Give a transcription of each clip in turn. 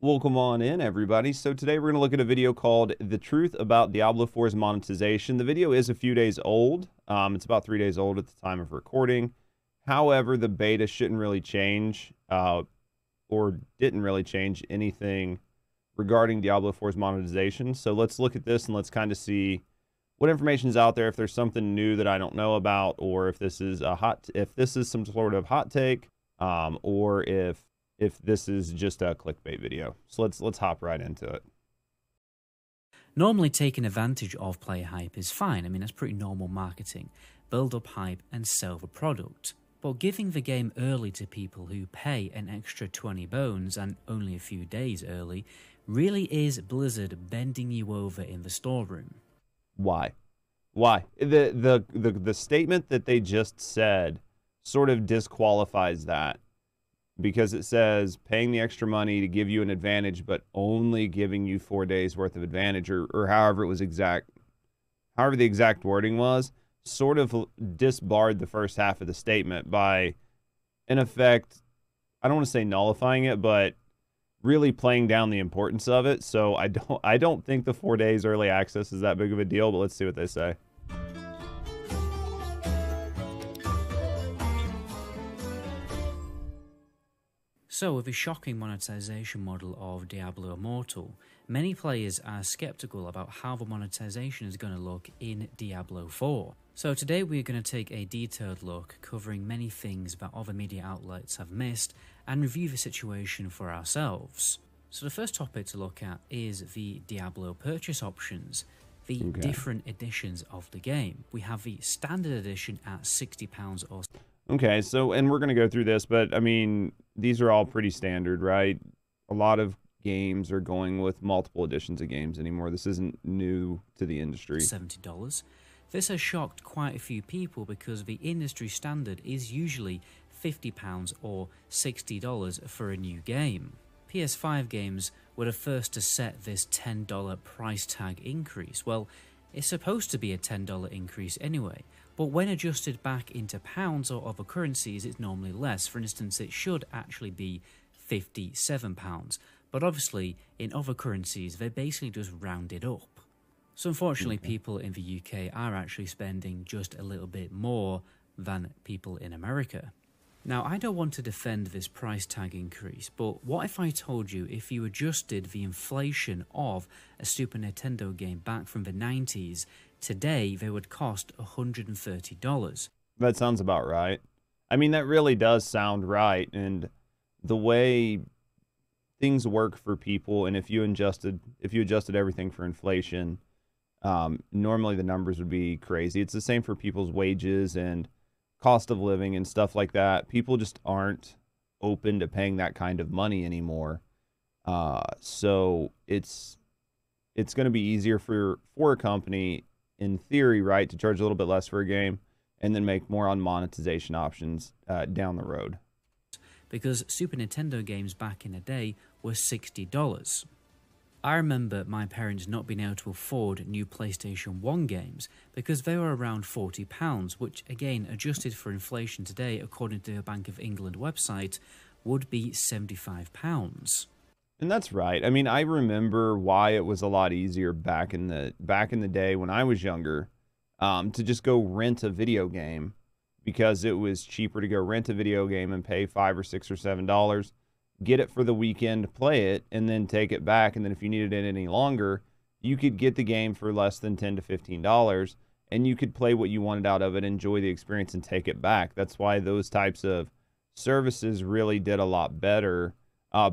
Welcome on in, everybody. So today we're going to look at a video called The Truth About Diablo 4's Monetization. The video is a few days old. It's about 3 days old at the time of recording. However, the beta shouldn't really change or didn't really change anything regarding Diablo 4's monetization. So let's look at this and let's kind of see what information is out there, if there's something new that I don't know about, or if this is some sort of hot take, or if this is just a clickbait video. So let's hop right into it. Normally taking advantage of player hype is fine. I mean, that's pretty normal marketing. Build up hype and sell the product. But giving the game early to people who pay an extra 20 bones and only a few days early really is Blizzard bending you over in the storeroom. Why? The statement that they just said sort of disqualifies that, because it says paying the extra money to give you an advantage, but only giving you 4 days worth of advantage, or however the exact wording was, sort of disbarred the first half of the statement by, in effect, I don't want to say nullifying it, but really playing down the importance of it. So I don't think the 4 days early access is that big of a deal, but let's see what they say. So, with the shocking monetization model of Diablo Immortal, many players are skeptical about how the monetization is going to look in Diablo 4. So today we're going to take a detailed look, covering many things that other media outlets have missed, and review the situation for ourselves. So the first topic to look at is the Diablo purchase options, the different editions of the game. We have the standard edition at £60 or... Okay, so, and we're going to go through this, but I mean, these are all pretty standard, right? A lot of games are going with multiple editions of games anymore. This isn't new to the industry. $70. This has shocked quite a few people because the industry standard is usually £50 or $60 for a new game. PS5 games were the first to set this $10 price tag increase. Well, it's supposed to be a $10 increase anyway, but when adjusted back into pounds or other currencies, it's normally less. For instance, it should actually be £57, but obviously in other currencies they basically just round it up. So unfortunately, people in the UK are actually spending just a little bit more than people in America. Now, I don't want to defend this price tag increase, but what if I told you if you adjusted the inflation of a Super Nintendo game back from the 90s, today they would cost $130? That sounds about right. I mean, that really does sound right, and the way things work for people, and if you adjusted everything for inflation, normally the numbers would be crazy. It's the same for people's wages and cost of living and stuff like that. People just aren't open to paying that kind of money anymore. So it's going to be easier for a company, in theory, right, to charge a little bit less for a game and then make more on monetization options down the road. Because Super Nintendo games back in the day were $60. I remember my parents not being able to afford new PlayStation 1 games because they were around £40, which again, adjusted for inflation today, according to the Bank of England website, would be £75. And that's right. I mean, I remember why it was a lot easier back in the day when I was younger, to just go rent a video game, because it was cheaper to go rent a video game and pay $5 or $6 or $7. Get it for the weekend, play it, and then take it back. And then if you needed it any longer, you could get the game for less than $10 to $15, and you could play what you wanted out of it, enjoy the experience, and take it back. That's why those types of services really did a lot better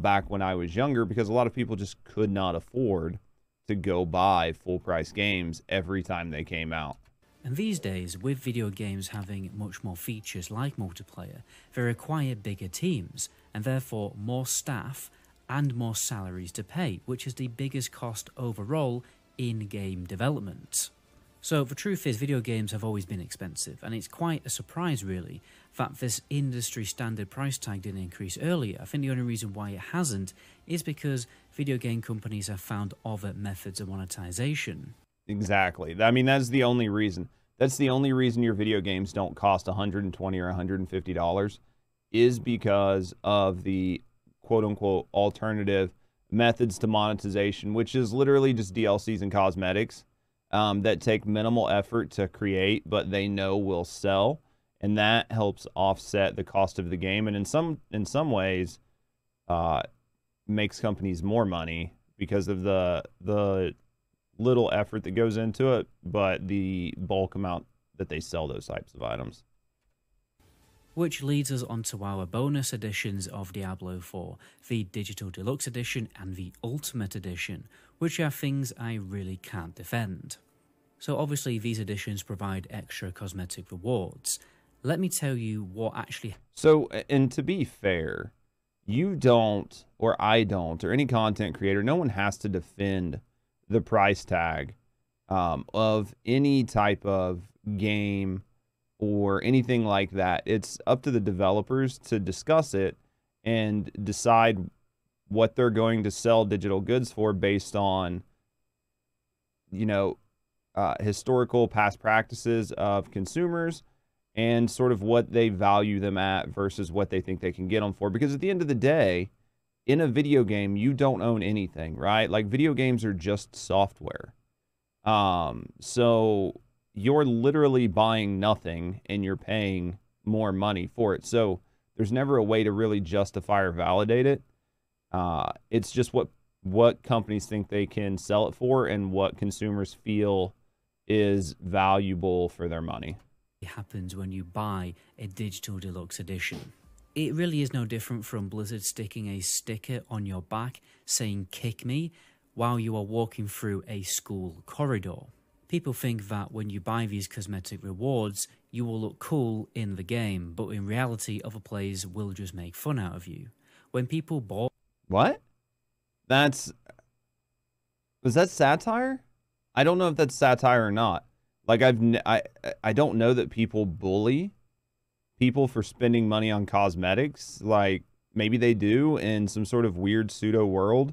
back when I was younger, because a lot of people just could not afford to go buy full-price games every time they came out. And these days, with video games having much more features like multiplayer, they require bigger teams, and therefore more staff and more salaries to pay, which is the biggest cost overall in game development. So the truth is, video games have always been expensive, and it's quite a surprise really that this industry standard price tag didn't increase earlier. I think the only reason why it hasn't is because video game companies have found other methods of monetization. Exactly. I mean, that's the only reason. That's the only reason your video games don't cost $120 or $150, is because of the quote-unquote alternative methods to monetization, which is literally just DLCs and cosmetics that take minimal effort to create, but they know will sell, and that helps offset the cost of the game, and in some ways makes companies more money because of the little effort that goes into it, but the bulk amount that they sell those types of items. Which leads us onto our bonus editions of Diablo 4, the Digital Deluxe Edition and the Ultimate Edition, which are things I really can't defend. So obviously these editions provide extra cosmetic rewards. Let me tell you what actually... So, and to be fair, you don't, or I don't, or any content creator, no one has to defend the price tag of any type of game or anything like that. It's up to the developers to discuss it and decide what they're going to sell digital goods for based on, you know, historical past practices of consumers and sort of what they value them at versus what they think they can get them for. Because at the end of the day, in a video game, you don't own anything, right? Like, video games are just software. So you're literally buying nothing and you're paying more money for it. So there's never a way to really justify or validate it. It's just what companies think they can sell it for and what consumers feel is valuable for their money. It happens when you buy a Digital Deluxe Edition. It really is no different from Blizzard sticking a sticker on your back saying "kick me" while you are walking through a school corridor. People think that when you buy these cosmetic rewards, you will look cool in the game, but in reality, other players will just make fun out of you. When people bought... What? Was that satire? I don't know if that's satire or not. Like, I don't know that people bully people for spending money on cosmetics. Like, maybe they do in some sort of weird pseudo world,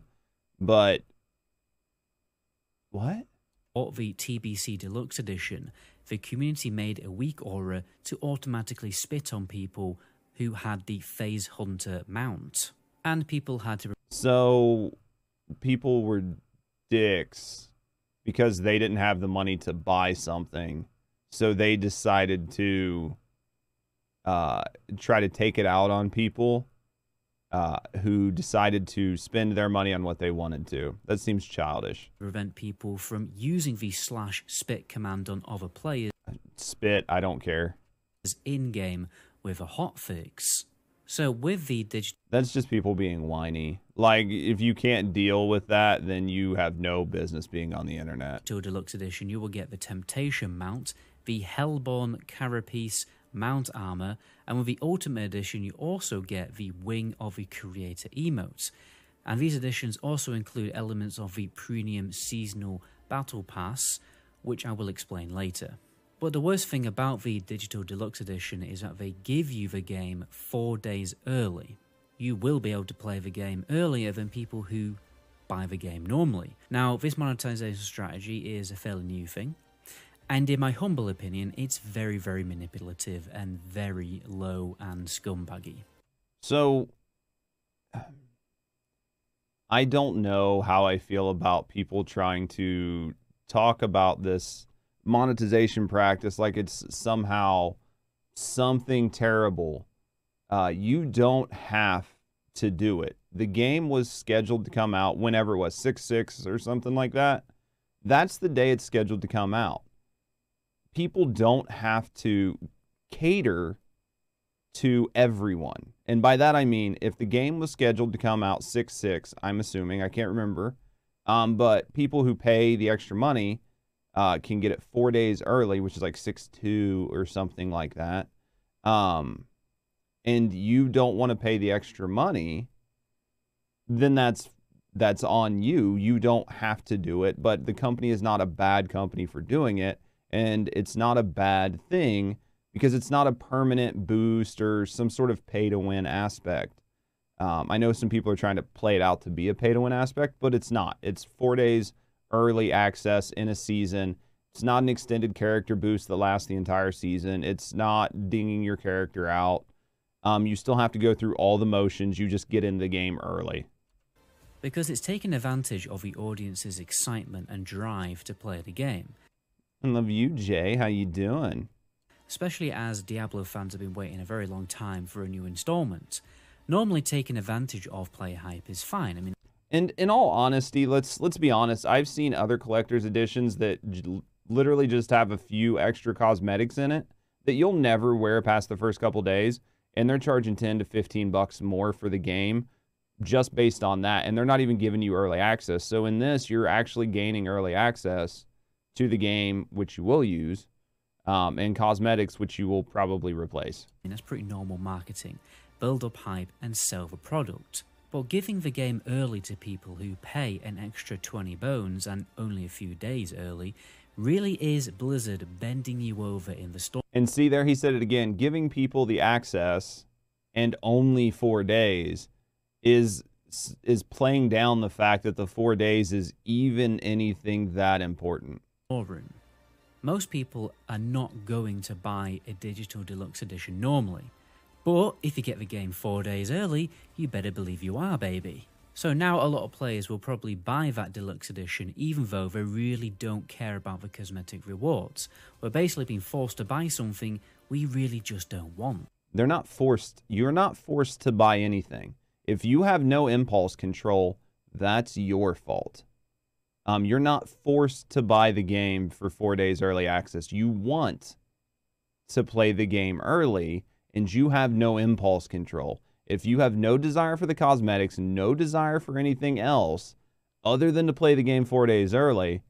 but what? The TBC Deluxe Edition, the community made a weak aura to automatically spit on people who had the Phase Hunter mount. And people had to... So, people were dicks because they didn't have the money to buy something. So they decided to try to take it out on people who decided to spend their money on what they wanted to. That seems childish. Prevent people from using the /spit command on other players. Spit, I don't care. In-game with a hotfix. So with the digital... That's just people being whiny. Like, if you can't deal with that, then you have no business being on the internet. To a Deluxe Edition, you will get the Temptation mount, the Hellborn Carapace mount armor, and with the Ultimate Edition, you also get the Wing of the Creator emotes. And these editions also include elements of the premium seasonal battle pass, which I will explain later. But the worst thing about the Digital Deluxe Edition is that they give you the game 4 days early. You will be able to play the game earlier than people who buy the game normally. Now, this monetization strategy is a fairly new thing, and in my humble opinion, it's very, very manipulative and very low and scumbaggy. So, I don't know how I feel about people trying to talk about this monetization practice like it's somehow something terrible. You don't have to do it. The game was scheduled to come out whenever it was, 6/6 or something like that. That's the day it's scheduled to come out. People don't have to cater to everyone. And by that I mean, if the game was scheduled to come out 6/6, I'm assuming, I can't remember, but people who pay the extra money can get it 4 days early, which is like 6/2 or something like that. And you don't want to pay the extra money, then that's on you. You don't have to do it, but the company is not a bad company for doing it, and it's not a bad thing because it's not a permanent boost or some sort of pay-to-win aspect. I know some people are trying to play it out to be a pay-to-win aspect, but it's not. It's 4 days early access in a season. It's not an extended character boost that lasts the entire season. It's not dinging your character out. You still have to go through all the motions. You just get in the game early. because it's taken advantage of the audience's excitement and drive to play the game. I love you, Jay. How you doing? Especially as Diablo fans have been waiting a very long time for a new installment. Normally taking advantage of player hype is fine. I mean, and in all honesty, let's be honest. I've seen other collector's editions that literally just have a few extra cosmetics in it that you'll never wear past the first couple days, and they're charging 10 to 15 bucks more for the game just based on that, and they're not even giving you early access. So in this, you're actually gaining early access to the game, which you will use, and cosmetics, which you will probably replace. That's pretty normal marketing. Build up hype and sell the product. But giving the game early to people who pay an extra 20 bones and only a few days early really is Blizzard bending you over in the store. And see there, he said it again, giving people the access and only 4 days is playing down the fact that the 4 days is even anything that important. Room. Most people are not going to buy a digital deluxe edition normally, but if you get the game 4 days early, you better believe you are, baby. So now a lot of players will probably buy that deluxe edition even though they really don't care about the cosmetic rewards. We're basically being forced to buy something we really just don't want. They're not forced. You're not forced to buy anything. If you have no impulse control, that's your fault. You're not forced to buy the game for 4 days early access. You want to play the game early, and you have no impulse control. If you have no desire for the cosmetics, no desire for anything else other than to play the game 4 days early,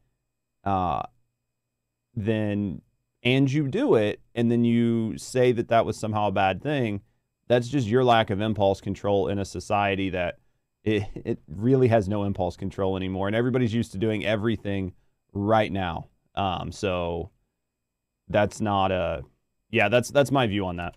then, and you do it, and then you say that that was somehow a bad thing, that's just your lack of impulse control in a society that it really has no impulse control anymore, and everybody's used to doing everything right now. So that's not a, yeah, that's my view on that.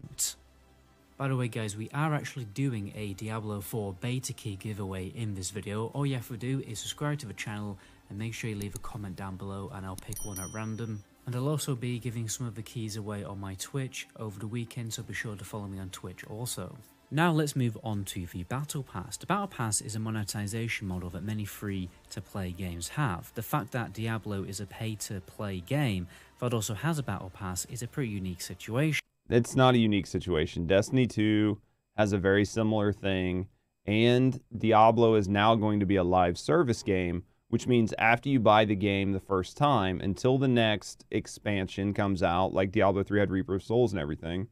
By the way, guys, we are actually doing a Diablo 4 beta key giveaway in this video. All you have to do is subscribe to the channel and make sure you leave a comment down below and I'll pick one at random. And I'll also be giving some of the keys away on my Twitch over the weekend, so be sure to follow me on Twitch also. Now let's move on to the Battle Pass. The Battle Pass is a monetization model that many free-to-play games have. The fact that Diablo is a pay-to-play game that also has a Battle Pass is a pretty unique situation. It's not a unique situation. Destiny 2 has a very similar thing, and Diablo is now going to be a live service game, which means after you buy the game the first time, until the next expansion comes out, like Diablo 3 had Reaper of Souls and everything,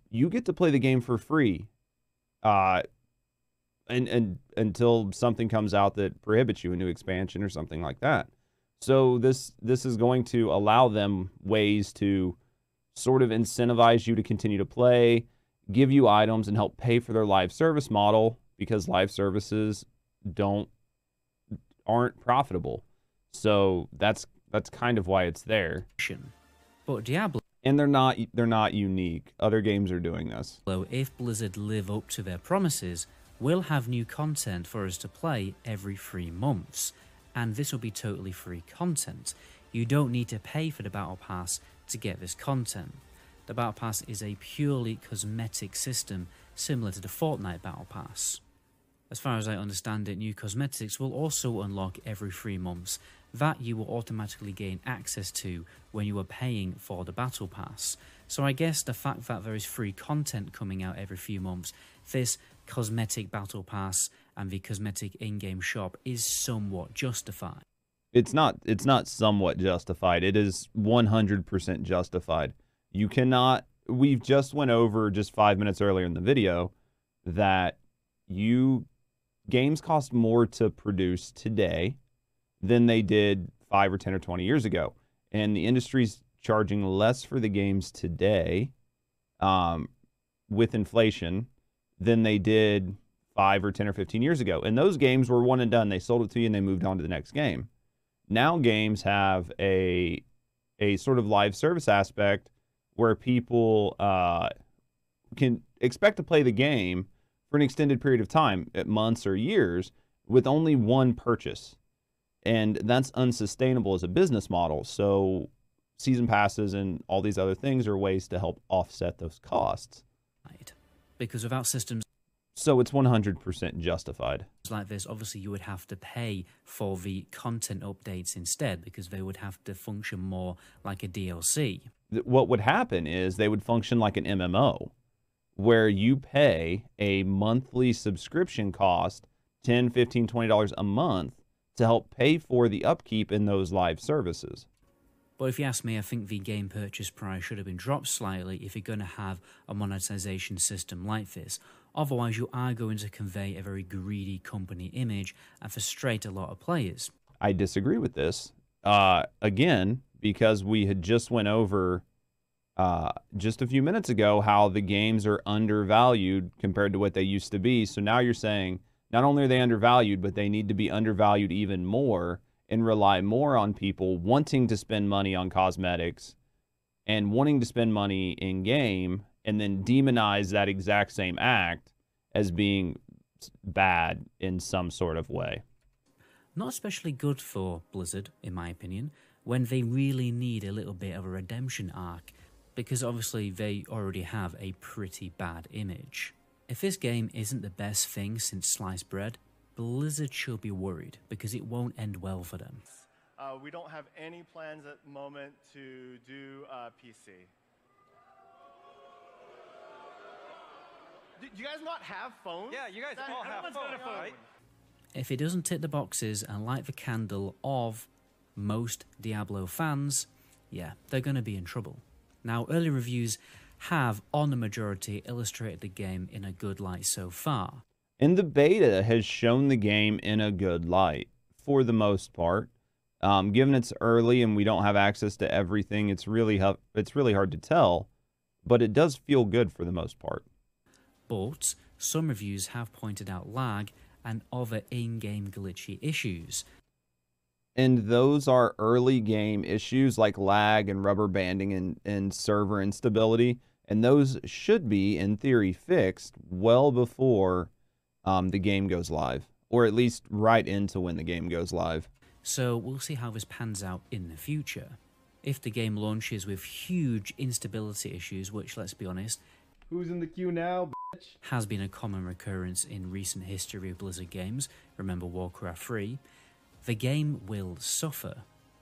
you get to play the game for free and until something comes out that prohibits you, a new expansion or something like that. So this is going to allow them ways to sort of incentivize you to continue to play, give you items, and help pay for their live service model, because live services aren't profitable. So that's kind of why it's there. But Diablo, and they're not unique. Other games are doing this. If Blizzard live up to their promises, we'll have new content for us to play every 3 months, and this will be totally free content. You don't need to pay for the Battle Pass to get this content. The Battle Pass is a purely cosmetic system similar to the Fortnite Battle Pass. As far as I understand it, new cosmetics will also unlock every 3 months that you will automatically gain access to when you are paying for the Battle Pass. So I guess the fact that there is free content coming out every few months, this cosmetic Battle Pass and the cosmetic in-game shop is somewhat justified. It's not somewhat justified. It is 100% justified. You cannot, we've just went over just 5 minutes earlier in the video that games cost more to produce today than they did 5 or 10 or 20 years ago. And the industry's charging less for the games today with inflation than they did 5 or 10 or 15 years ago. And those games were one and done. They sold it to you and they moved on to the next game. Now games have a sort of live service aspect where people can expect to play the game for an extended period of time, at months or years, with only one purchase. And that's unsustainable as a business model. So season passes and all these other things are ways to help offset those costs. Because without systems... So it's 100% justified. Like this, obviously you would have to pay for the content updates instead, because they would have to function more like a DLC. What would happen is they would function like an MMO, where you pay a monthly subscription cost, $10, $15, $20 a month, to help pay for the upkeep in those live services. But if you ask me, I think the game purchase price should have been dropped slightly if you're going to have a monetization system like this. Otherwise, you are going to convey a very greedy company image and frustrate a lot of players. I disagree with this. Again, because we had just went over just a few minutes ago how the games are undervalued compared to what they used to be. So now you're saying not only are they undervalued, but they need to be undervalued even more and rely more on people wanting to spend money on cosmetics and wanting to spend money in game, and then demonize that exact same act as being bad in some sort of way. Not especially good for Blizzard, in my opinion, when they really need a little bit of a redemption arc, because obviously they already have a pretty bad image. If this game isn't the best thing since sliced bread, Blizzard should be worried, because it won't end well for them. We don't have any plans at the moment to do PC. Do you guys not have phones? Yeah, you guys all have phones, right? If it doesn't tick the boxes and light the candle of most Diablo fans, yeah, they're going to be in trouble. Now, early reviews have, on the majority, illustrated the game in a good light so far. And the beta has shown the game in a good light, for the most part. Given it's early and we don't have access to everything, it's really hard to tell, but it does feel good for the most part. But some reviews have pointed out lag and other in-game glitchy issues. And those are early game issues like lag and rubber banding and server instability, and those should be, in theory, fixed well before the game goes live, or at least right into when the game goes live. So we'll see how this pans out in the future. If the game launches with huge instability issues, which, let's be honest, who's in the queue now, bitch? Has been a common recurrence in recent history of Blizzard games, remember Warcraft 3, the game will suffer.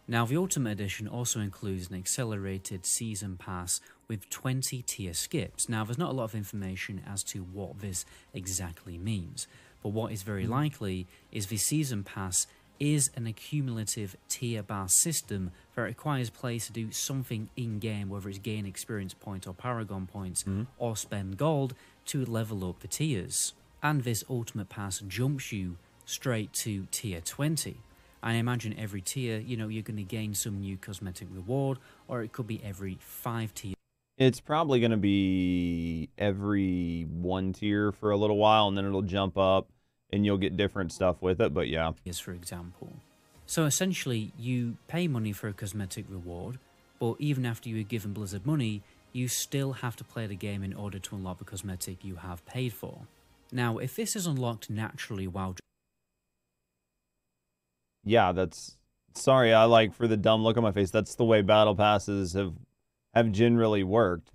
Now, the Ultimate Edition also includes an accelerated Season Pass with 20 tier skips. Now, there's not a lot of information as to what this exactly means, but what is very likely is the Season Pass is an accumulative tier bar system that requires players to do something in-game, whether it's gain experience points or paragon points, or spend gold to level up the tiers. And this Ultimate Pass jumps you straight to tier 20. I imagine every tier, you're going to gain some new cosmetic reward, or it could be every 5 tiers. It's probably going to be every 1 tier for a little while, and then it'll jump up, and you'll get different stuff with it, but yeah. Yes, for example. So essentially, you pay money for a cosmetic reward, but even after you are given Blizzard money, you still have to play the game in order to unlock the cosmetic you have paid for. Now, if this is unlocked naturally while... Yeah, sorry, for the dumb look on my face, that's the way battle passes have generally worked.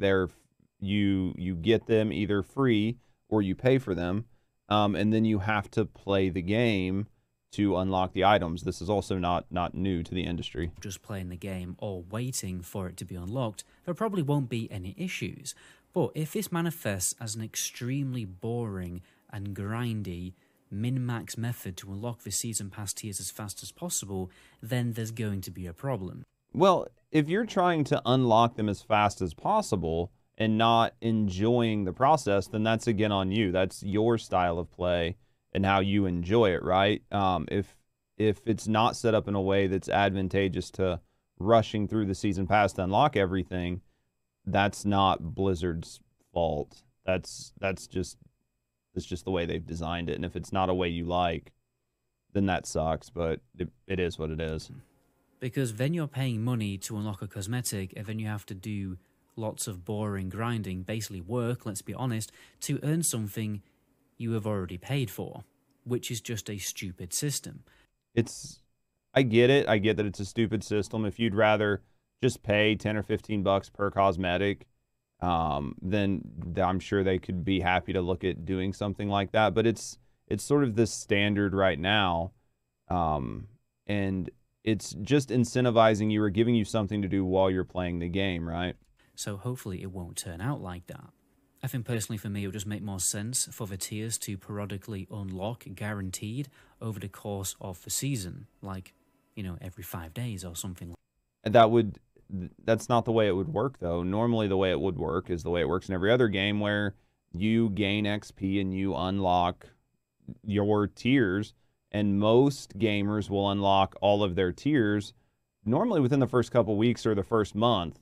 You get them either free or you pay for them, and then you have to play the game to unlock the items. This is also not new to the industry. Just playing the game or waiting for it to be unlocked, there probably won't be any issues. But if this manifests as an extremely boring and grindy min-max method to unlock the Season Pass tiers as fast as possible, then there's going to be a problem. Well, if you're trying to unlock them as fast as possible and not enjoying the process, then that's again on you. That's your style of play and how you enjoy it, right? If it's not set up in a way that's advantageous to rushing through the Season Pass to unlock everything, that's not Blizzard's fault. That's just the way they've designed it. And if it's not a way you like, then that sucks, but it is what it is. Because then you're paying money to unlock a cosmetic, and then you have to do lots of boring grinding, basically work, let's be honest, to earn something you have already paid for, which is just a stupid system. I get it. I get that it's a stupid system. If you'd rather just pay 10 or 15 bucks per cosmetic then I'm sure they could be happy to look at doing something like that. But it's sort of this standard right now, and it's just incentivizing you or giving you something to do while you're playing the game, right? So hopefully it won't turn out like that. I think personally for me it would just make more sense for the tiers to periodically unlock guaranteed over the course of the season, like, you know, every 5 days or something. That's not the way it would work, though. Normally the way it would work is the way it works in every other game, where you gain XP and you unlock your tiers, and most gamers will unlock all of their tiers normally within the first couple weeks or the first month.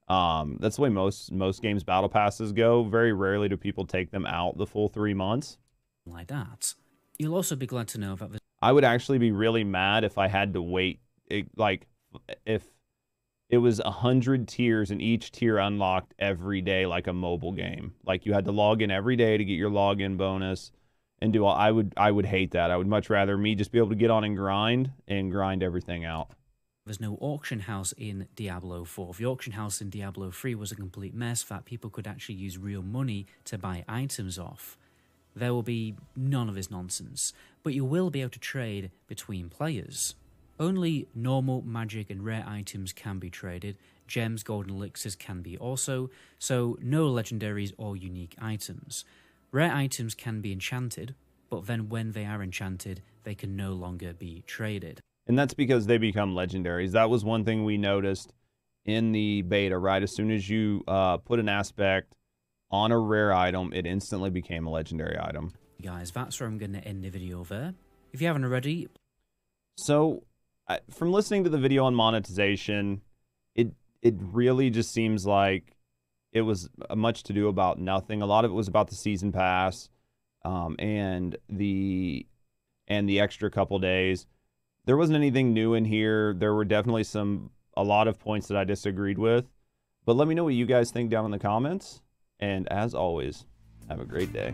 That's the way most games battle passes go. Very rarely do people take them out the full 3 months. Like that. You'll also be glad to know that I would actually be really mad if I had to wait, like, if it was 100 tiers and each tier unlocked every day like a mobile game. Like you had to log in every day to get your login bonus and do all. I would hate that. I would much rather me just be able to get on and grind everything out. there's no auction house in Diablo 4. The auction house in Diablo 3 was a complete mess that people could actually use real money to buy items off. There will be none of this nonsense, but you will be able to trade between players. Only normal, magic and rare items can be traded. Gems, golden elixirs can be also, so no legendaries or unique items. Rare items can be enchanted, but then when they are enchanted, they can no longer be traded. And that's because they become legendaries. That was one thing we noticed in the beta, right? As soon as you put an aspect on a rare item, it instantly became a legendary item. Guys, that's where I'm going to end the video there. If you haven't already... So, from listening to the video on monetization, it really just seems like it was much to do about nothing. A lot of it was about the season pass and the extra couple days. There wasn't anything new in here. There were definitely a lot of points that I disagreed with. But let me know what you guys think down in the comments. And as always, have a great day.